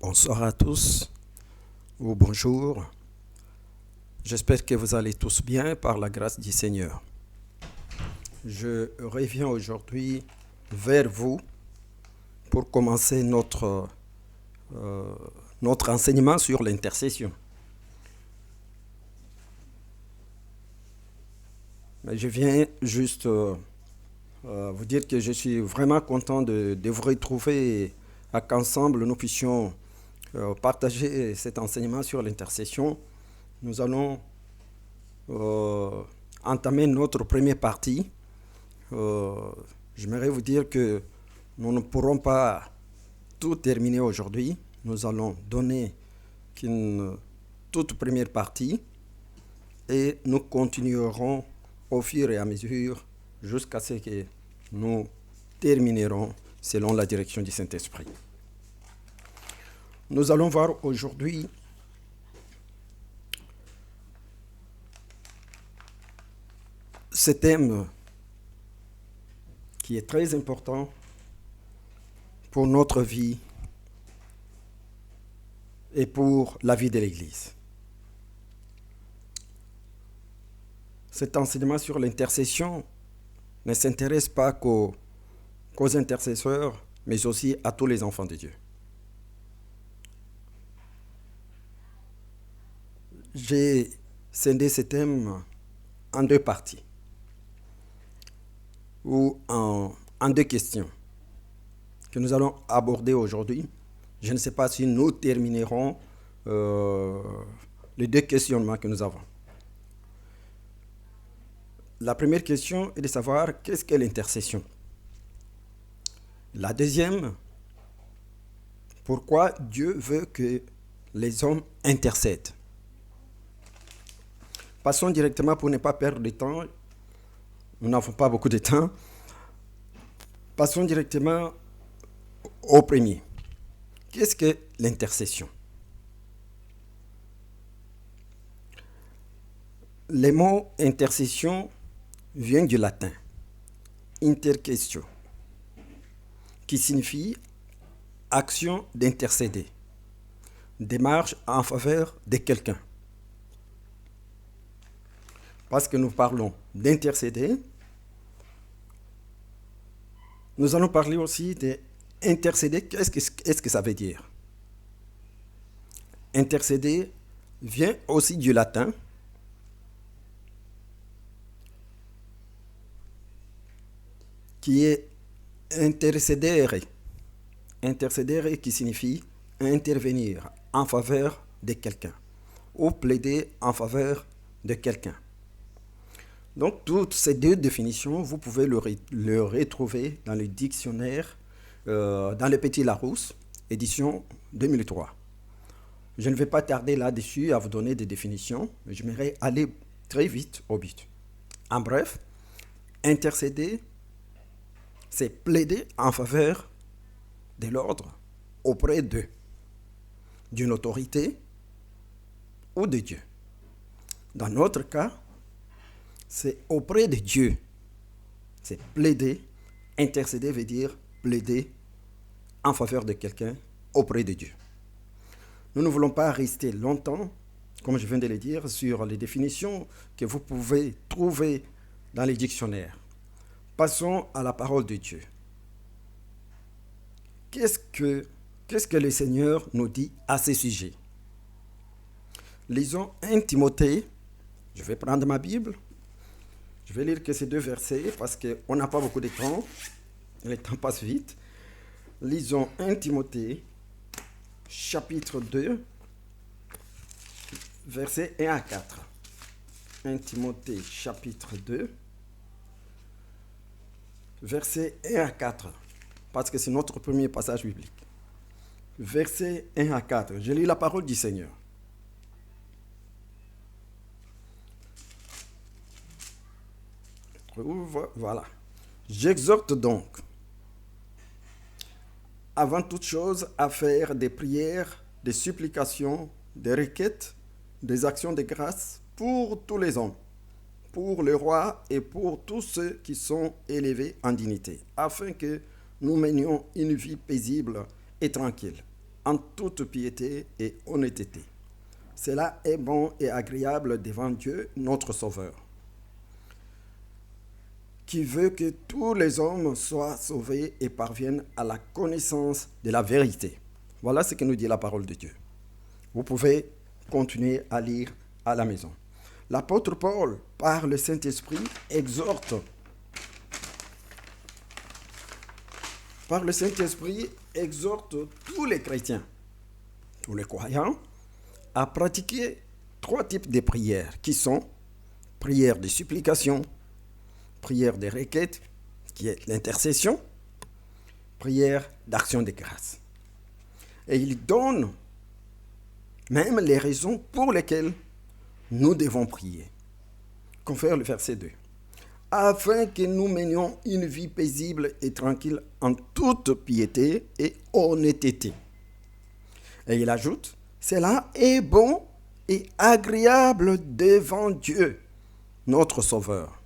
Bonsoir à tous ou bonjour. J'espère que vous allez tous bien par la grâce du Seigneur. Je reviens aujourd'hui vers vous pour commencer euh, notre enseignement sur l'intercession. Mais je viens juste vous dire que je suis vraiment content de vous retrouver et qu'ensemble nous puissions partager cet enseignement sur l'intercession. Nous allons entamer notre première partie. J'aimerais vous dire que nous ne pourrons pas tout terminer aujourd'hui. Nous allons donner qu'une toute première partie et nous continuerons au fur et à mesure jusqu'à ce que nous terminerons selon la direction du Saint-Esprit. Nous allons voir aujourd'hui ce thème qui est très important pour notre vie et pour la vie de l'Église. Cet enseignement sur l'intercession ne s'intéresse pas qu'aux intercesseurs, mais aussi à tous les enfants de Dieu. J'ai scindé ce thème en deux parties, ou en deux questions que nous allons aborder aujourd'hui. Je ne sais pas si nous terminerons les deux questionnements que nous avons. La première question est de savoir qu'est-ce qu'est l'intercession. La deuxième, pourquoi Dieu veut que les hommes intercèdent. Passons directement pour ne pas perdre de temps. Nous n'avons pas beaucoup de temps. Passons directement au premier. Qu'est-ce que l'intercession? Le mot intercession vient du latin intercessio, qui signifie action d'intercéder, démarche en faveur de quelqu'un. Parce que nous parlons d'intercéder, nous allons parler aussi d'intercéder. Qu'est-ce que ça veut dire? Intercéder vient aussi du latin qui est intercedere. Intercedere qui signifie intervenir en faveur de quelqu'un ou plaider en faveur de quelqu'un. Donc, toutes ces deux définitions, vous pouvez le retrouver dans le dictionnaire, dans le Petit Larousse, édition 2003. Je ne vais pas tarder là-dessus à vous donner des définitions, mais j'aimerais aller très vite au but. En bref, intercéder, c'est plaider en faveur de l'ordre auprès d'eux, d'une autorité ou de Dieu. Dans notre cas, c'est auprès de Dieu. C'est plaider. Intercéder veut dire plaider en faveur de quelqu'un auprès de Dieu. Nous ne voulons pas rester longtemps, comme je viens de le dire, sur les définitions que vous pouvez trouver dans les dictionnaires. Passons à la parole de Dieu. Qu'est-ce que le Seigneur nous dit à ce sujet? Lisons 1 Timothée. Je vais prendre ma Bible. Je vais lire que ces deux versets parce qu'on n'a pas beaucoup de temps. Le temps passe vite. Lisons 1 Timothée, chapitre 2, versets 1 à 4. 1 Timothée, chapitre 2, versets 1 à 4. Parce que c'est notre premier passage biblique. Versets 1 à 4. Je lis la parole du Seigneur. Voilà. J'exhorte donc, avant toute chose, à faire des prières, des supplications, des requêtes, des actions de grâce pour tous les hommes, pour le roi et pour tous ceux qui sont élevés en dignité, afin que nous menions une vie paisible et tranquille. en toute piété et honnêteté. Cela est bon et agréable devant Dieu, notre Sauveur, qui veut que tous les hommes soient sauvés et parviennent à la connaissance de la vérité. Voilà ce que nous dit la parole de Dieu. Vous pouvez continuer à lire à la maison. L'apôtre Paul, par le Saint-Esprit, exhorte tous les chrétiens, tous les croyants, à pratiquer 3 types de prières qui sont prière de supplication, prière de requête, qui est l'intercession, prière d'action de grâce. Et il donne même les raisons pour lesquelles nous devons prier. Confère le verset 2. Afin que nous menions une vie paisible et tranquille en toute piété et honnêteté. Et il ajoute, cela est bon et agréable devant Dieu, notre Sauveur.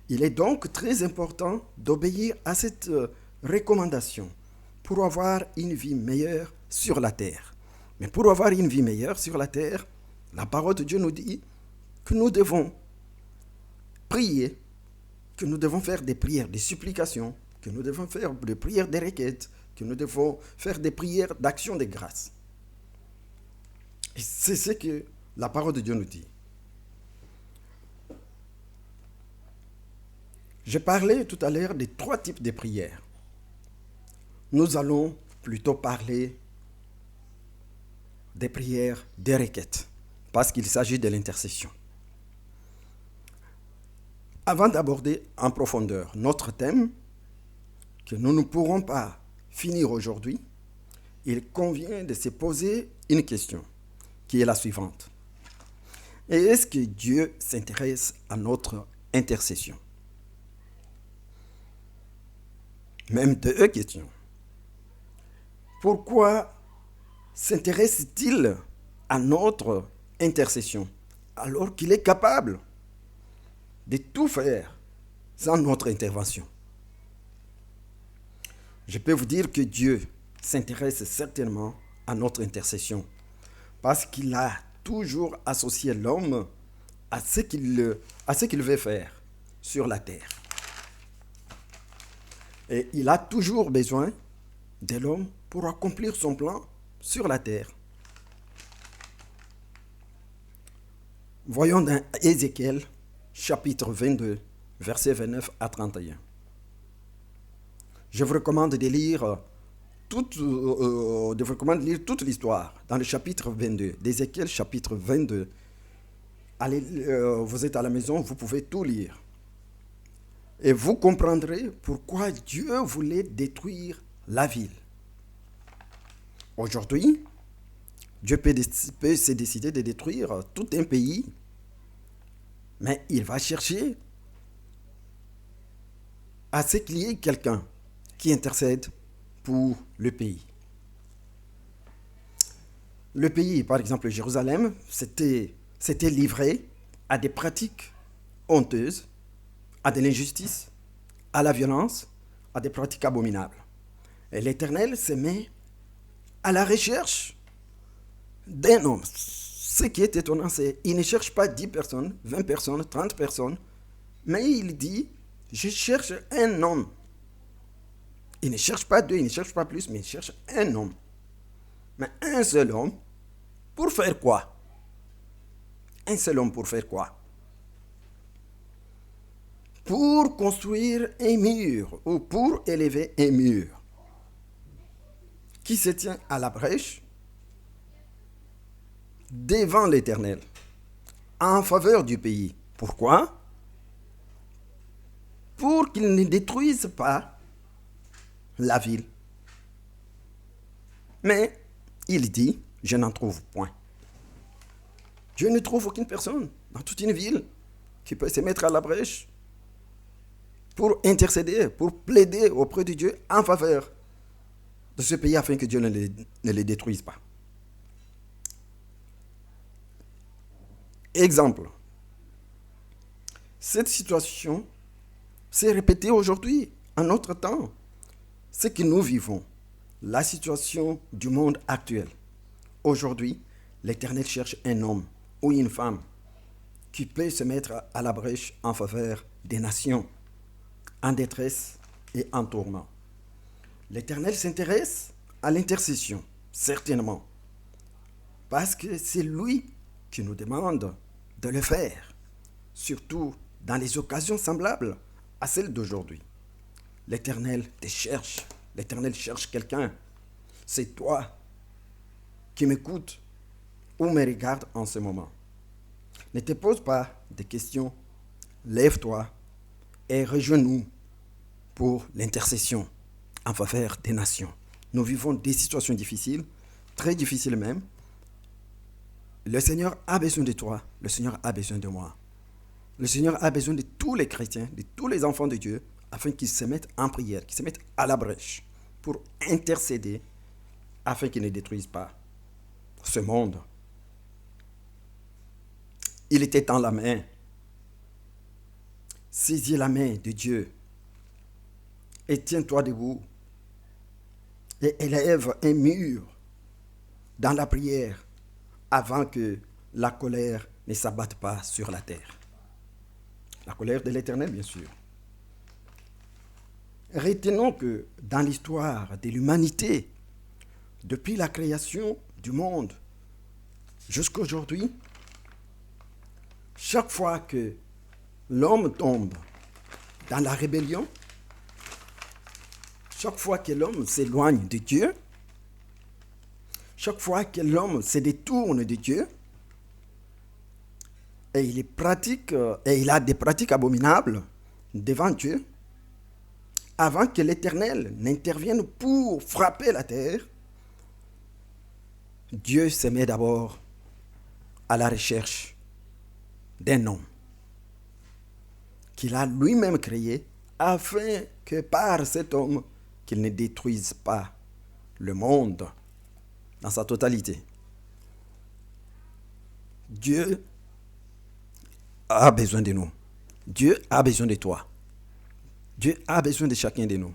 Il est donc très important d'obéir à cette recommandation pour avoir une vie meilleure sur la terre. Mais pour avoir une vie meilleure sur la terre, la parole de Dieu nous dit que nous devons prier, que nous devons faire des prières de supplication, que nous devons faire des prières de requêtes, que nous devons faire des prières d'action de grâce. Et c'est ce que la parole de Dieu nous dit. J'ai parlé tout à l'heure des 3 types de prières. Nous allons plutôt parler des prières de requêtes, parce qu'il s'agit de l'intercession. Avant d'aborder en profondeur notre thème, que nous ne pourrons pas finir aujourd'hui, il convient de se poser une question, qui est la suivante. Est-ce que Dieu s'intéresse à notre intercession? Même 2 questions. Pourquoi s'intéresse-t-il à notre intercession alors qu'il est capable de tout faire sans notre intervention? Je peux vous dire que Dieu s'intéresse certainement à notre intercession parce qu'il a toujours associé l'homme à ce qu'il veut faire sur la terre. Et il a toujours besoin de l'homme pour accomplir son plan sur la terre. Voyons dans Ézéchiel, chapitre 22, versets 29 à 31. Je vous recommande de lire toute l'histoire dans le chapitre 22, d'Ézéchiel, chapitre 22. Allez, vous êtes à la maison, vous pouvez tout lire. Et vous comprendrez pourquoi Dieu voulait détruire la ville. Aujourd'hui, Dieu peut se décider de détruire tout un pays, mais il va chercher à ce qu'il y ait quelqu'un qui intercède pour le pays. Le pays, par exemple Jérusalem, s'était livré à des pratiques honteuses, à de l'injustice, à la violence, à des pratiques abominables. Et l'Éternel se met à la recherche d'un homme. Ce qui est étonnant, c'est qu'il ne cherche pas 10 personnes, 20 personnes, 30 personnes, mais il dit, je cherche un homme. Il ne cherche pas 2, il ne cherche pas plus, mais il cherche un homme. Mais un seul homme, pour faire quoi? Un seul homme pour faire quoi? Pour construire un mur, ou pour élever un mur, qui se tient à la brèche, devant l'Éternel, en faveur du pays. Pourquoi? Pour qu'il ne détruise pas la ville. Mais il dit, je n'en trouve point. Dieu ne trouve aucune personne dans toute une ville qui peut se mettre à la brèche pour intercéder, pour plaider auprès de Dieu en faveur de ce pays afin que Dieu ne le détruise pas. Exemple. Cette situation s'est répétée aujourd'hui, en notre temps. Ce que nous vivons la situation du monde actuel. Aujourd'hui, l'Éternel cherche un homme ou une femme qui peut se mettre à la brèche en faveur des nations, en détresse et en tourment. L'Éternel s'intéresse à l'intercession, certainement, parce que c'est lui qui nous demande de le faire, surtout dans les occasions semblables à celles d'aujourd'hui. L'Éternel te cherche, l'Éternel cherche quelqu'un. C'est toi qui m'écoutes ou me regardes en ce moment. Ne te pose pas de questions, lève-toi et rejoins-nous pour l'intercession en faveur des nations. Nous vivons des situations difficiles, très difficiles même. Le Seigneur a besoin de toi, le Seigneur a besoin de moi. Le Seigneur a besoin de tous les chrétiens, de tous les enfants de Dieu, afin qu'ils se mettent en prière, qu'ils se mettent à la brèche pour intercéder, afin qu'ils ne détruisent pas ce monde. Il était dans la main. Saisis la main de Dieu et tiens-toi debout et élève un mur dans la prière avant que la colère ne s'abatte pas sur la terre. La colère de l'Éternel, bien sûr. Retenons que dans l'histoire de l'humanité, depuis la création du monde jusqu'à aujourd'hui, chaque fois que l'homme tombe dans la rébellion, chaque fois que l'homme s'éloigne de Dieu, chaque fois que l'homme se détourne de Dieu, et il a des pratiques abominables devant Dieu, avant que l'Éternel n'intervienne pour frapper la terre, Dieu se met d'abord à la recherche d'un homme qu'il a lui-même créé afin que par cet homme, qu'il ne détruise pas le monde dans sa totalité. Dieu a besoin de nous. Dieu a besoin de toi. Dieu a besoin de chacun de nous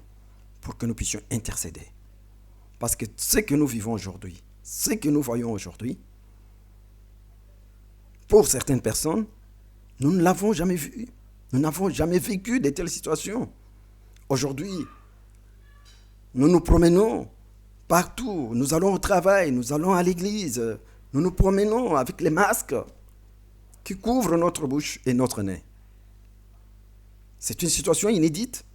pour que nous puissions intercéder. Parce que ce que nous vivons aujourd'hui, ce que nous voyons aujourd'hui, pour certaines personnes, nous ne l'avons jamais vu. Nous n'avons jamais vécu de telles situations. Aujourd'hui, nous nous promenons partout. Nous allons au travail, nous allons à l'église. Nous nous promenons avec les masques qui couvrent notre bouche et notre nez. C'est une situation inédite,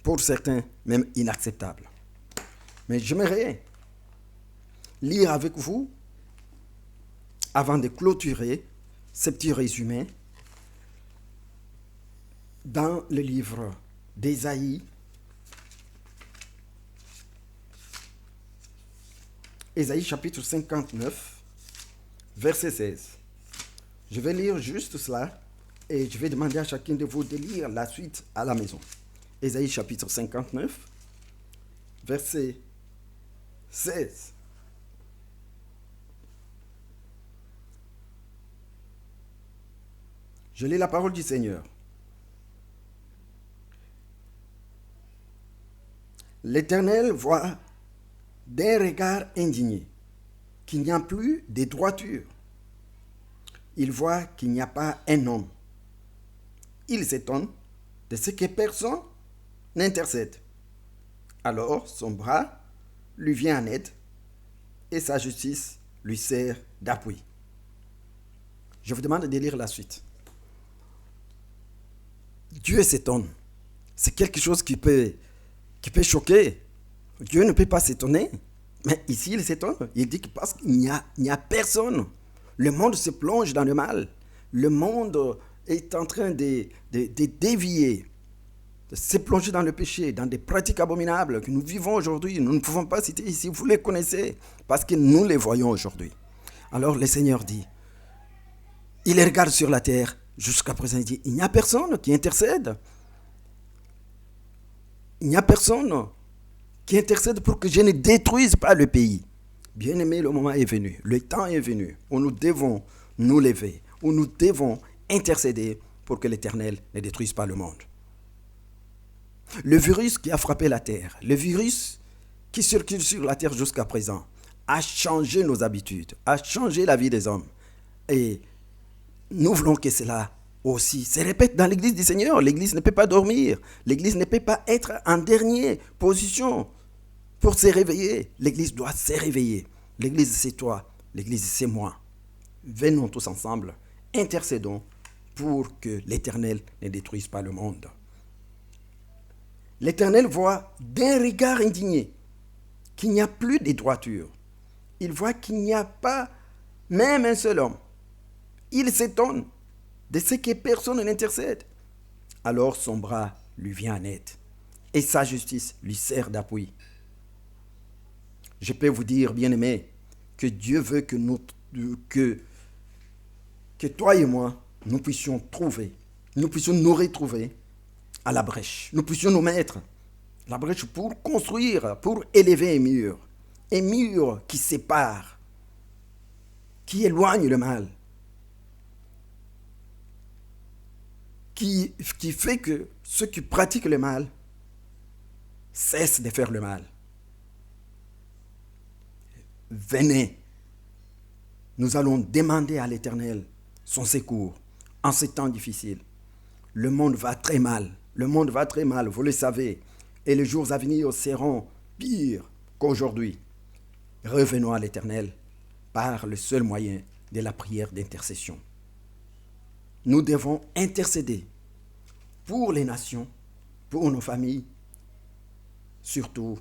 pour certains même inacceptable. Mais j'aimerais lire avec vous, avant de clôturer ce petit résumé, dans le livre d'Ésaïe, Ésaïe chapitre 59, verset 16. Je vais lire juste cela et je vais demander à chacun de vous de lire la suite à la maison. Ésaïe chapitre 59, verset 16. Je lis la parole du Seigneur. L'Éternel voit d'un regard indigné qu'il n'y a plus de droiture. Il voit qu'il n'y a pas un homme. Il s'étonne de ce que personne n'intercède. Alors son bras lui vient en aide et sa justice lui sert d'appui. Je vous demande de lire la suite. Dieu s'étonne. C'est quelque chose qui peut choquer. Dieu ne peut pas s'étonner. Mais ici, il s'étonne. Il dit que parce qu'il n'y a personne. Le monde se plonge dans le mal. Le monde est en train de dévier, de se plonger dans le péché, dans des pratiques abominables que nous vivons aujourd'hui. Nous ne pouvons pas citer ici. Vous les connaissez parce que nous les voyons aujourd'hui. Alors le Seigneur dit, il regarde sur la terre. Jusqu'à présent, il dit, il n'y a personne qui intercède. Il n'y a personne qui intercède pour que je ne détruise pas le pays. Bien-aimé, le moment est venu, le temps est venu où nous devons nous lever, où nous devons intercéder pour que l'Éternel ne détruise pas le monde. Le virus qui a frappé la terre, le virus qui circule sur la terre jusqu'à présent a changé nos habitudes, a changé la vie des hommes. Et nous voulons que cela aussi se répète dans l'église du Seigneur. L'église ne peut pas dormir. L'église ne peut pas être en dernière position pour se réveiller. L'église doit se réveiller. L'église, c'est toi. L'église, c'est moi. Venons tous ensemble, intercédons pour que l'Éternel ne détruise pas le monde. L'Éternel voit d'un regard indigné qu'il n'y a plus de droiture. Il voit qu'il n'y a pas même un seul homme. Il s'étonne de ce que personne n'intercède. Alors son bras lui vient en aide et sa justice lui sert d'appui. Je peux vous dire, bien-aimés, que Dieu veut que toi et moi, nous puissions nous retrouver à la brèche. Nous puissions nous mettre à la brèche pour construire, pour élever un mur qui sépare, qui éloigne le mal, qui fait que ceux qui pratiquent le mal cessent de faire le mal. Venez, nous allons demander à l'Éternel son secours en ces temps difficiles. Le monde va très mal, vous le savez, et les jours à venir seront pires qu'aujourd'hui. Revenons à l'Éternel par le seul moyen de la prière d'intercession. Nous devons intercéder pour les nations, pour nos familles, surtout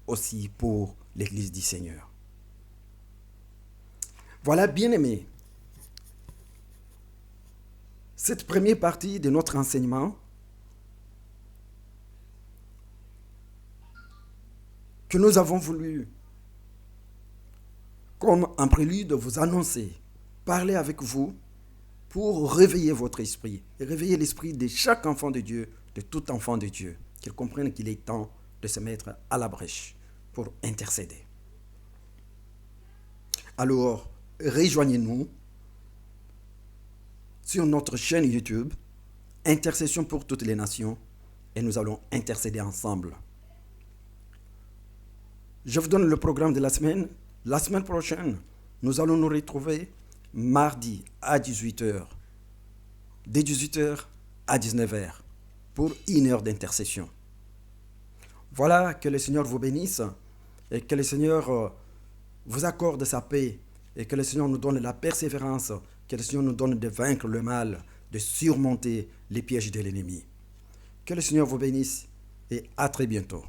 aussi pour l'Église du Seigneur. Voilà, bien-aimés, cette première partie de notre enseignement que nous avons voulu, comme en prélude, vous annoncer, parler avec vous pour réveiller votre esprit, et réveiller l'esprit de chaque enfant de Dieu, de tout enfant de Dieu, qu'il comprenne qu'il est temps de se mettre à la brèche pour intercéder. Alors, rejoignez-nous sur notre chaîne YouTube, Intercession pour toutes les nations, et nous allons intercéder ensemble. Je vous donne le programme de la semaine. La semaine prochaine, nous allons nous retrouver mardi à 18h, de 18h à 19h, pour 1 heure d'intercession. Voilà, que le Seigneur vous bénisse et que le Seigneur vous accorde sa paix et que le Seigneur nous donne la persévérance, que le Seigneur nous donne de vaincre le mal, de surmonter les pièges de l'ennemi. Que le Seigneur vous bénisse et à très bientôt.